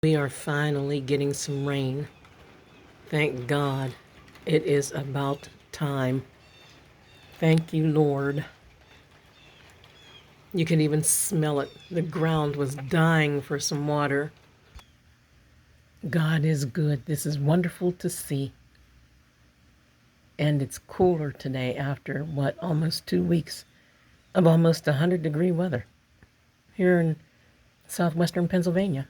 We are finally getting some rain. Thank God. It is about time. Thank you, Lord. You can even smell it. The ground was dying for some water. God is good. This is wonderful to see. And it's cooler today after, almost 2 weeks of almost 100-degree weather here in southwestern Pennsylvania.